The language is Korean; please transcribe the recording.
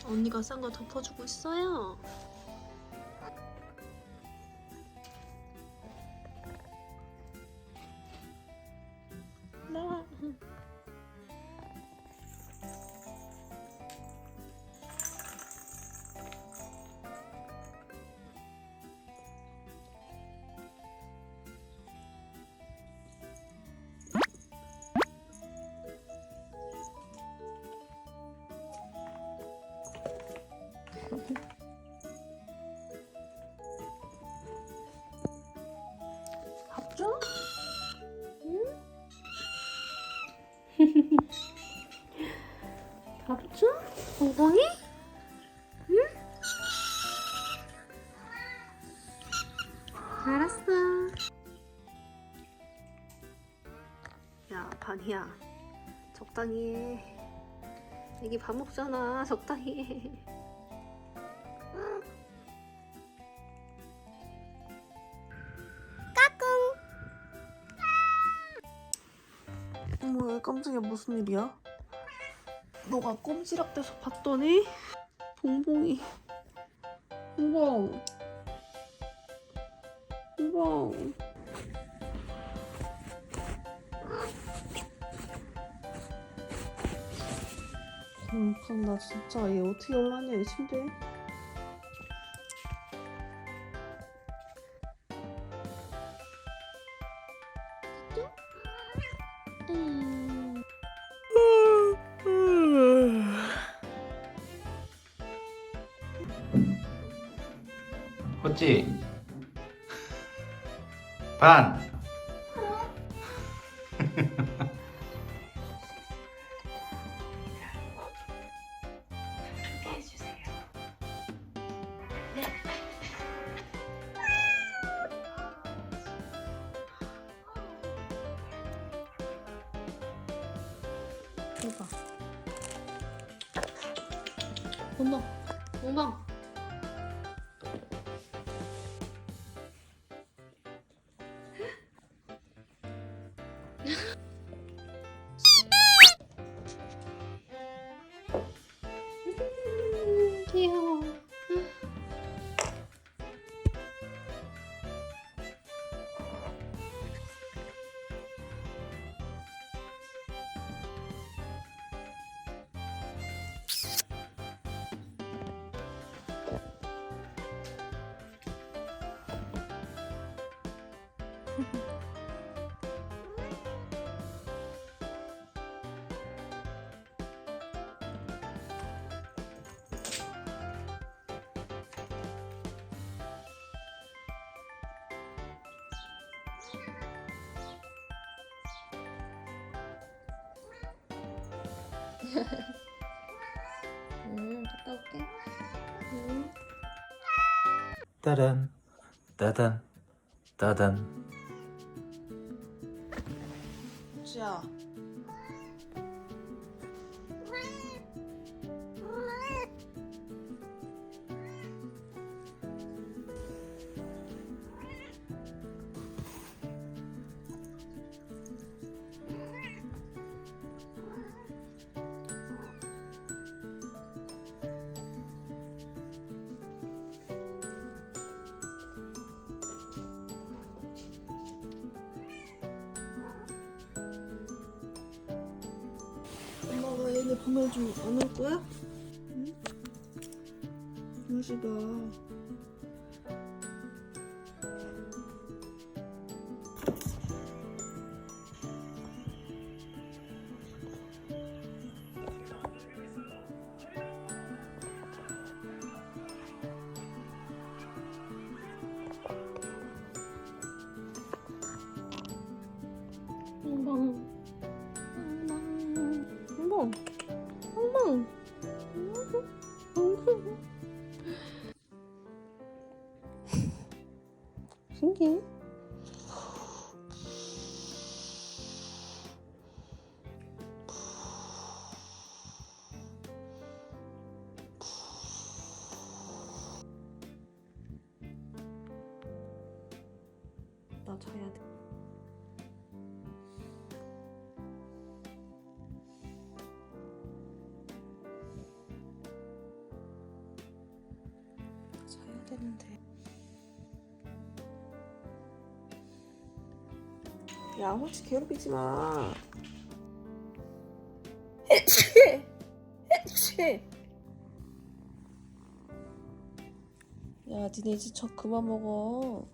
언니가 싼 거 덮어주고 있어요. 나와. 밥 줘? 응? 밥 줘? 엉덩이? 응? 알았어. 야, 반이야. 적당히 해. 애기 밥 먹잖아. 적당히 해. 어머, 깜짝이야. 무슨 일이야? 너가 꼼지락대서 봤더니 봉봉이. 봉봉. 봉봉. 그럼 나 진짜 얘 어떻게 올라왔냐, 이 침대에? 호찌 반 대박. 봉봉. 봉봉. 귀여워. 갔다 올게. 따단 따단 따단. 호지야. 엄마가 얘네 보면 좀 안 올 거야? 응? 호지가. 봉봉. 봉봉. 봉봉. 봉봉. 신기해. 나 자야 돼. 되는데. 야, 홀치 괴롭히지 마. 해치! 해치! 야, 니네 이제 저 그만 먹어.